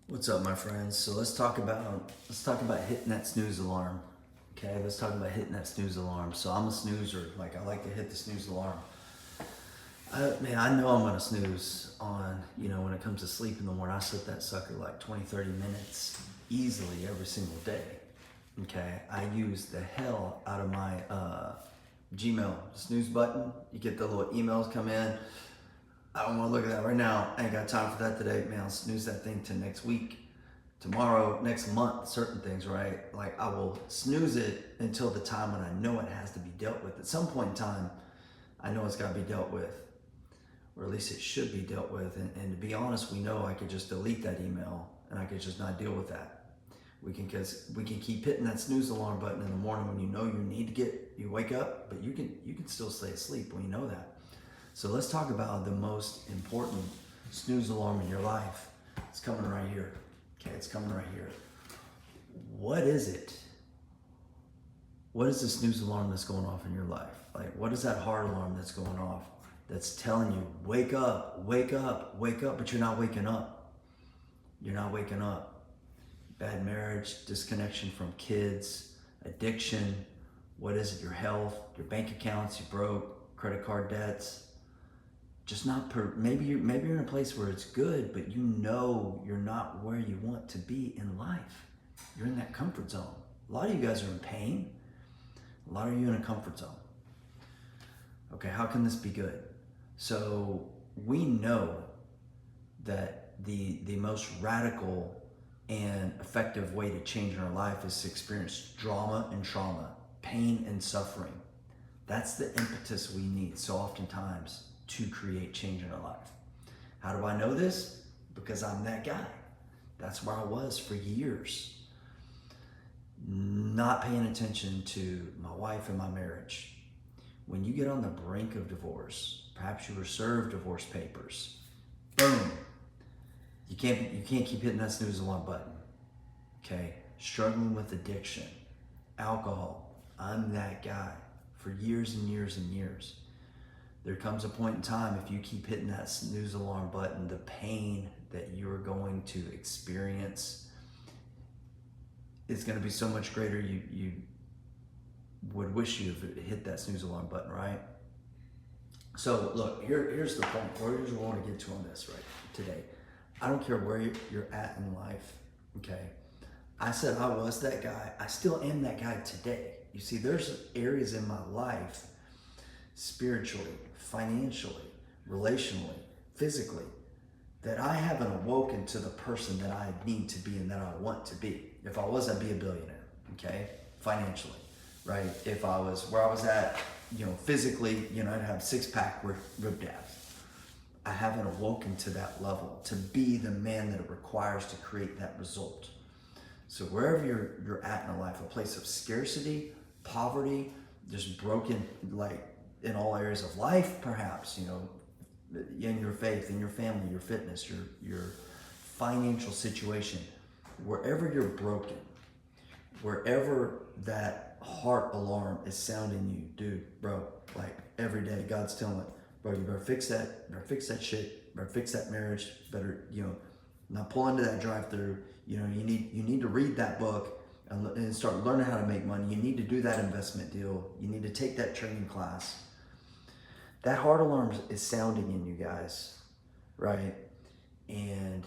What's up, my friends? So let's talk about hitting that snooze alarm. Okay, let's talk about hitting that snooze alarm. So I'm a snoozer. Like, I like to hit the snooze alarm. I know I'm gonna snooze on, when it comes to sleep in the morning. I set that sucker like 20, 30 minutes easily every single day. Okay, I use the hell out of my Gmail snooze button. You get the little emails come in. I don't want to look at that right now. I ain't got time for that today. Man, I'll snooze that thing to next week, tomorrow, next month, certain things, right? Like, I will snooze it until the time when I know it has to be dealt with. At some point in time, I know it's got to be dealt with, or at least it should be dealt with. And to be honest, we know I could just delete that email and I could just not deal with that. Because we can keep hitting that snooze alarm button in the morning when you know you wake up, but you can still stay asleep when you know that. So let's talk about the most important snooze alarm in your life. It's coming right here. Okay, it's coming right here. What is it? What is the snooze alarm that's going off in your life? Like, what is that heart alarm that's going off that's telling you, wake up, wake up, wake up, but you're not waking up. You're not waking up. Bad marriage, disconnection from kids, addiction. What is it? Your health, your bank accounts, you broke, credit card debts. Just not maybe you're in a place where it's good, but you know you're not where you want to be in life. You're in that comfort zone. A lot of you guys are in pain. A lot of you in a comfort zone. Okay, how can this be good? So we know that the most radical and effective way to change in our life is to experience drama and trauma, pain and suffering. That's the impetus we need so oftentimes to create change in our life. How do I know this? Because I'm that guy. That's where I was for years. Not paying attention to my wife and my marriage. When you get on the brink of divorce, perhaps you were served divorce papers, boom. You can't keep hitting that snooze alarm button. Okay? Struggling with addiction, alcohol. I'm that guy for years and years and years. There comes a point in time, if you keep hitting that snooze alarm button, the pain that you're going to experience is going to be so much greater. You would wish you hit that snooze alarm button, right? So look, here's the point. Here's what I want to get to on this right today. I don't care where you're at in life, okay? I said I was that guy. I still am that guy today. You see, there's areas in my life, spiritually, financially, relationally, physically, that I haven't awoken to the person that I need to be and that I want to be. If I was, I'd be a billionaire, okay? Financially, right? If I was where I was at, physically, I'd have six-pack ripped abs. I haven't awoken to that level, to be the man that it requires to create that result. So wherever you're at in life, a place of scarcity, poverty, just broken, like, in all areas of life, perhaps, in your faith, in your family, your fitness, your financial situation, wherever you're broken, wherever that heart alarm is sounding you, dude, bro, like every day, God's telling it, bro, you better fix that shit, better fix that marriage, better, not pull into that drive-through, you need to read that book and start learning how to make money. You need to do that investment deal. You need to take that training class. That heart alarm is sounding in you guys, right? And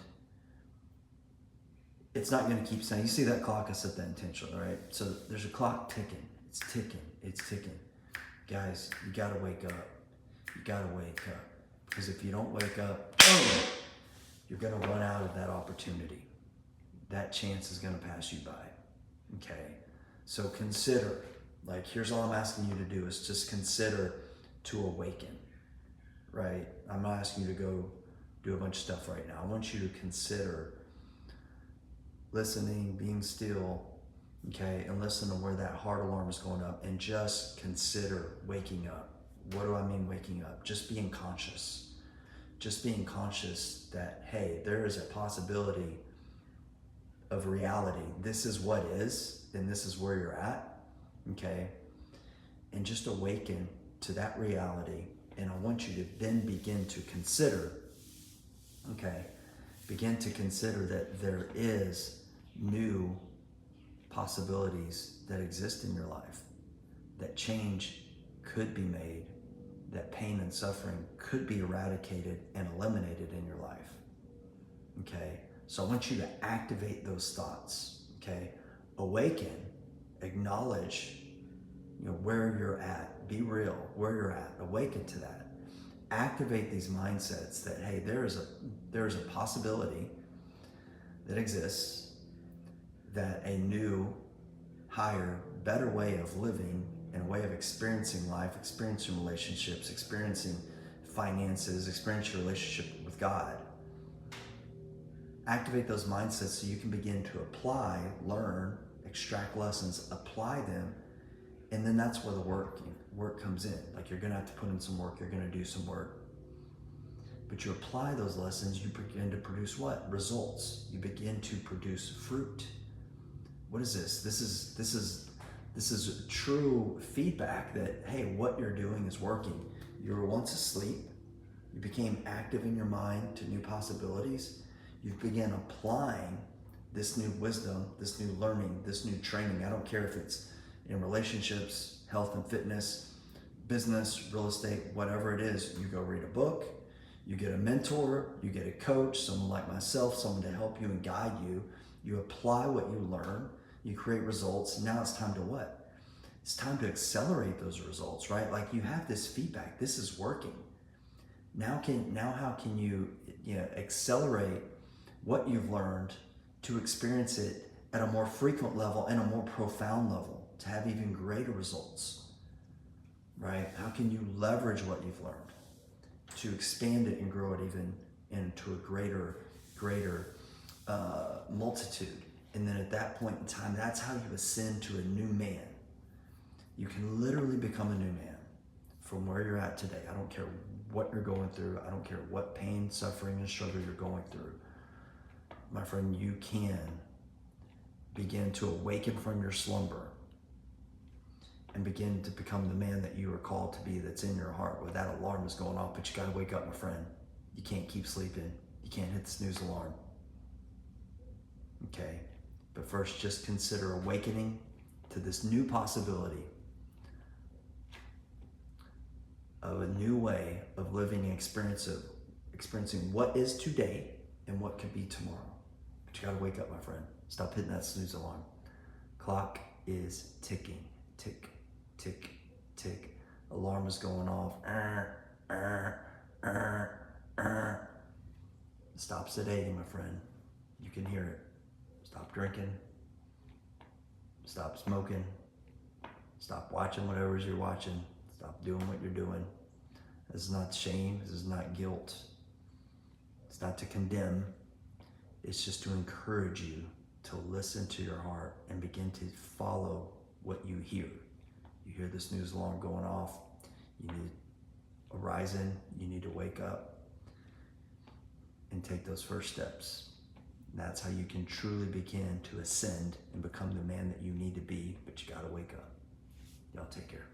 it's not going to keep sounding. You see that clock? I set that intentionally, right? So there's a clock ticking. It's ticking. It's ticking. Guys, you got to wake up. You got to wake up. Because if you don't wake up, you're going to run out of that opportunity. That chance is going to pass you by. Okay? So consider, like, here's all I'm asking you to do is just consider to awaken, right? I'm not asking you to go do a bunch of stuff right now. I want you to consider listening, being still, okay, and listen to where that heart alarm is going up, and just consider waking up. What do I mean waking up? Just being conscious. Just being conscious that, hey, there is a possibility of reality. This is what is, and this is where you're at, okay? And just awaken to that reality. And I want you to then begin to consider, okay, Begin to consider that there is new possibilities that exist in your life, that change could be made, that pain and suffering could be eradicated and eliminated in your life. Okay, so I want you to activate those thoughts. Okay, awaken, acknowledge, where you're at, be real, where you're at, awaken to that. Activate these mindsets that, hey, there is a possibility that exists, that a new, higher, better way of living and a way of experiencing life, experiencing relationships, experiencing finances, experiencing your relationship with God. Activate those mindsets so you can begin to apply, learn, extract lessons, apply them, and then that's where the work comes in. Like, you're gonna have to put in some work, you're gonna do some work. But you apply those lessons, you begin to produce what? Results. You begin to produce fruit. What is this? This is true feedback that, hey, what you're doing is working. You were once asleep, you became active in your mind to new possibilities. You began applying this new wisdom, this new learning, this new training. I don't care if it's in relationships, health and fitness, business, real estate, whatever it is. You go read a book, you get a mentor, you get a coach, someone like myself, someone to help you and guide you. You apply what you learn, you create results. Now it's time to what? It's time to accelerate those results, right? Like, you have this feedback, this is working. Now how can you accelerate what you've learned to experience it at a more frequent level and a more profound level to have even greater results, right? How can you leverage what you've learned to expand it and grow it even into a greater multitude? And then at that point in time, that's how you ascend to a new man. You can literally become a new man from where you're at today. I don't care what you're going through. I don't care what pain, suffering, and struggle you're going through. My friend, you can begin to awaken from your slumber and begin to become the man that you are called to be, that's in your heart, where that alarm is going off. But you got to wake up, my friend. You can't keep sleeping. You can't hit the snooze alarm. Okay? But first, just consider awakening to this new possibility of a new way of living and experiencing what is today and what could be tomorrow. But you got to wake up, my friend. Stop hitting that snooze alarm. Clock is ticking. Tick, tick, tick. Alarm is going off. Stop sedating, my friend. You can hear it. Stop drinking. Stop smoking. Stop watching whatever it is you're watching. Stop doing what you're doing. This is not shame. This is not guilt. It's not to condemn. It's just to encourage you to listen to your heart and begin to follow what you hear. You hear the snooze alarm going off. You need a rising. You need to wake up and take those first steps. And that's how you can truly begin to ascend and become the man that you need to be. But you got to wake up. Y'all take care.